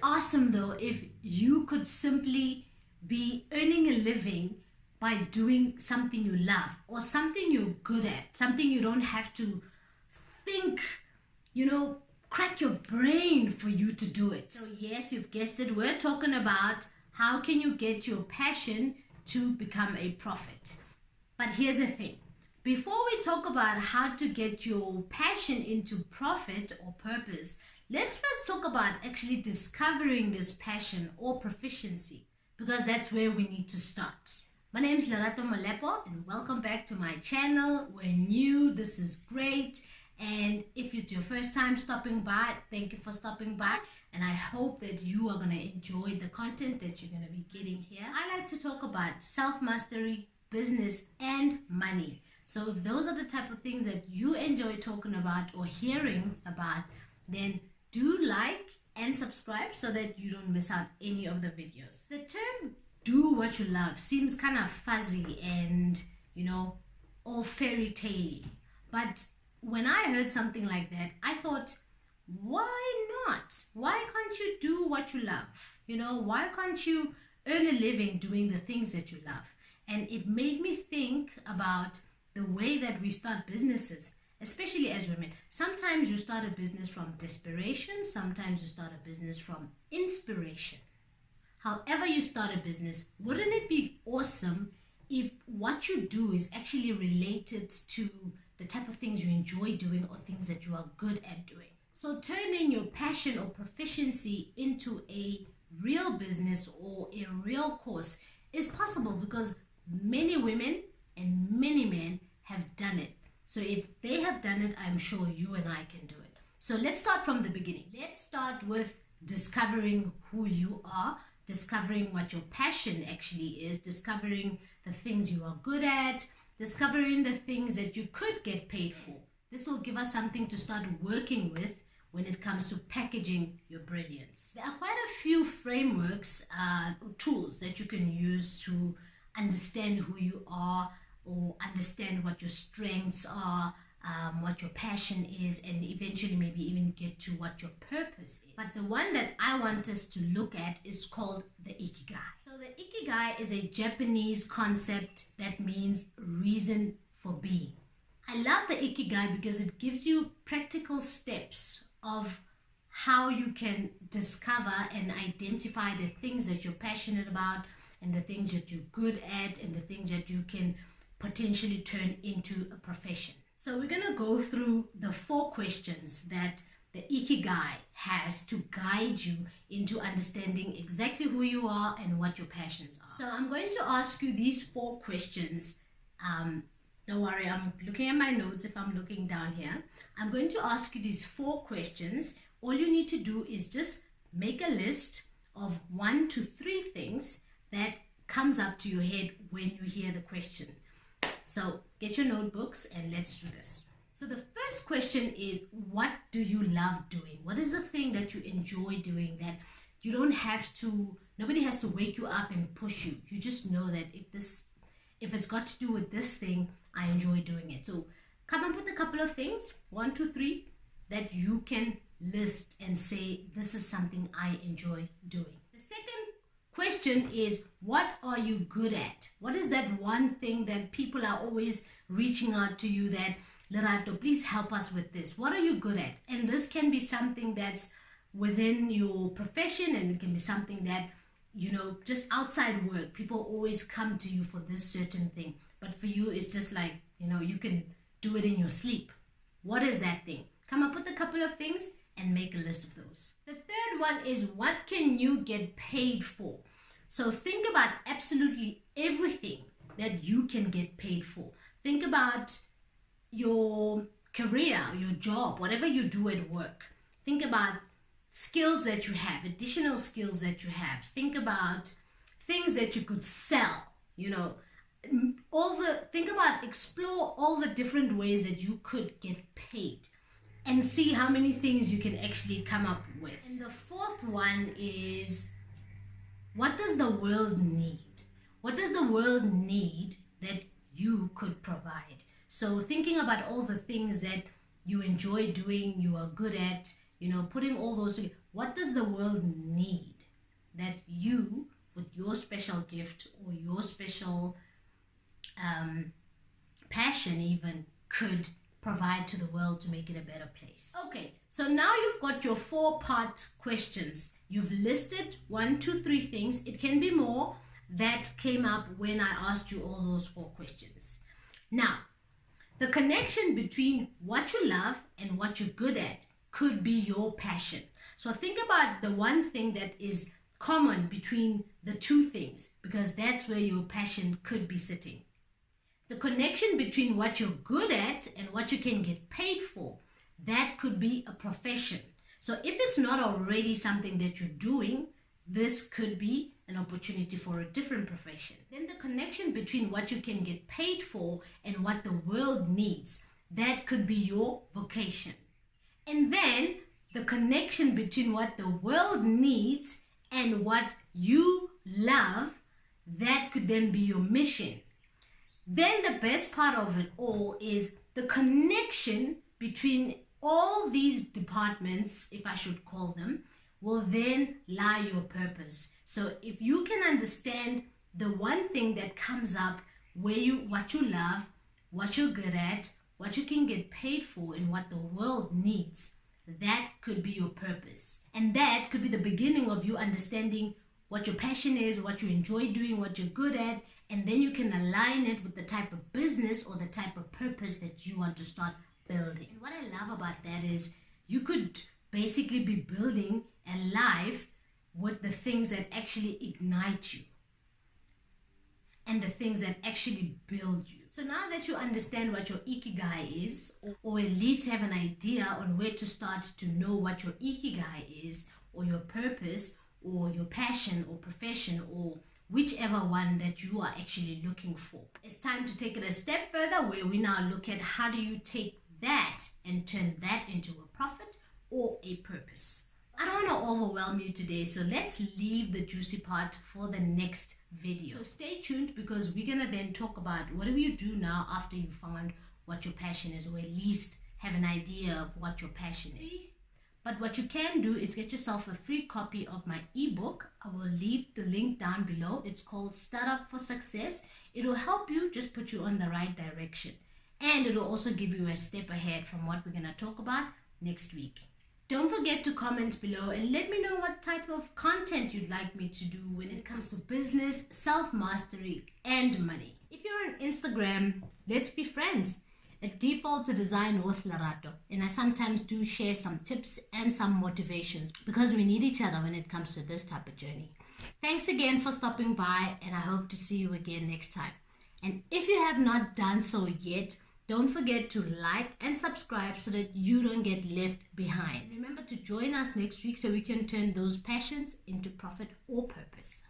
awesome though if you could simply be earning a living by doing something you love or something you're good at, something you don't have to think, crack your brain for you to do it. So yes, you've guessed it, we're talking about how can you get your passion to become a profit. But here's the thing. Before we talk about how to get your passion into profit or purpose, let's first talk about actually discovering this passion or proficiency, because that's where we need to start. My name is Lerato Molepo and welcome back to my channel. We're new, this is great. And if it's your first time stopping by, thank you for stopping by. And I hope that you are going to enjoy the content that you're going to be getting here. I like to talk about self-mastery, business, and money. So if those are the type of things that you enjoy talking about or hearing about, then do like and subscribe so that you don't miss out any of the videos. The term do what you love seems kind of fuzzy and, all fairy tale-y. But when I heard something like that, I thought, why not? Why can't you do what you love? Why can't you earn a living doing the things that you love? And it made me think about the way that we start businesses, especially as women. Sometimes you start a business from desperation, sometimes you start a business from inspiration. However you start a business, wouldn't it be awesome if what you do is actually related to the type of things you enjoy doing or things that you are good at doing? So turning your passion or proficiency into a real business or a real course is possible, because many women and many men have done it. So if they have done it, I'm sure you and I can do it. So let's start from the beginning. Let's start with discovering who you are, discovering what your passion actually is, discovering the things you are good at, discovering the things that you could get paid for. This will give us something to start working with when it comes to packaging your brilliance. There are quite a few frameworks, tools that you can use to understand who you are or understand what your strengths are, what your passion is, and eventually maybe even get to what your purpose is. But the one that I want us to look at is called the Ikigai. So the Ikigai is a Japanese concept that means reason for being. I love the Ikigai because it gives you practical steps of how you can discover and identify the things that you're passionate about and the things that you're good at and the things that you can potentially turn into a profession. So we're going to go through the 4 questions that the Ikigai has to guide you into understanding exactly who you are and what your passions are. So I'm going to ask you these 4 questions. Don't worry, I'm looking at my notes if I'm looking down here. I'm going to ask you these 4 questions. All you need to do is just make a list of 1 to 3 things that comes up to your head when you hear the question. So get your notebooks and let's do this. So the first question is, what do you love doing? What is the thing that you enjoy doing that you don't have to, nobody has to wake you up and push you. You just know that if it's got to do with this thing, I enjoy doing it. So come up with a couple of things, 1, 2, 3, that you can list and say, this is something I enjoy doing. The second question is, what are you good at? What is that one thing that people are always reaching out to you that, Lerato, please help us with this. What are you good at? And this can be something that's within your profession, and it can be something that, just outside work. People always come to you for this certain thing. But for you, it's just like, you can do it in your sleep. What is that thing? Come up with a couple of things and make a list of those. The third one is, what can you get paid for? So think about absolutely everything that you can get paid for. Think about your career, your job, whatever you do at work. Think about skills that you have, additional skills that you have. Think about things that you could sell, explore all the different ways that you could get paid and see how many things you can actually come up with. And the fourth one is, what does the world need? What does the world need that you could provide? So thinking about all the things that you enjoy doing, you are good at, putting all those together. what does the world need that you, with your special gift or your special passion even, could provide to the world to make it a better place. Okay, so now you've got your 4-part questions. You've listed 1, 2, 3 things. It can be more that came up when I asked you all those 4 questions. Now, the connection between what you love and what you're good at could be your passion. So think about the one thing that is common between the 2 things, because that's where your passion could be sitting. The connection between what you're good at and what you can get paid for, that could be a profession. So if it's not already something that you're doing, this could be an opportunity for a different profession. Then the connection between what you can get paid for and what the world needs, that could be your vocation. And then the connection between what the world needs and what you love, that could then be your mission. Then the best part of it all is the connection between all these departments, if I should call them, will then lie your purpose. So if you can understand the one thing that comes up where what you love, what you're good at, what you can get paid for, and what the world needs, that could be your purpose. And that could be the beginning of you understanding what your passion is, what you enjoy doing, what you're good at, and then you can align it with the type of business or the type of purpose that you want to start building. And what I love about that is you could basically be building a life with the things that actually ignite you and the things that actually build you. So now that you understand what your Ikigai is, or at least have an idea on where to start to know what your Ikigai is, or your purpose, or your passion or profession, or whichever one that you are actually looking for, it's time to take it a step further, where we now look at how do you take that and turn that into a profit or a purpose. I don't want to overwhelm you today, so let's leave the juicy part for the next video. So stay tuned, because we're going to then talk about what do you do now after you found what your passion is, or at least have an idea of what your passion is. But what you can do is get yourself a free copy of my ebook. I will leave the link down below. It's called Startup for Success. It will help you, just put you on the right direction. And it will also give you a step ahead from what we're going to talk about next week. Don't forget to comment below and let me know what type of content you'd like me to do when it comes to business, self-mastery, and money. If you're on Instagram, let's be friends. At Default to Design with Lerato, and I sometimes do share some tips and some motivations, because we need each other when it comes to this type of journey. Thanks again for stopping by, and I hope to see you again next time. And if you have not done so yet, don't forget to like and subscribe so that you don't get left behind. Remember to join us next week so we can turn those passions into profit or purpose.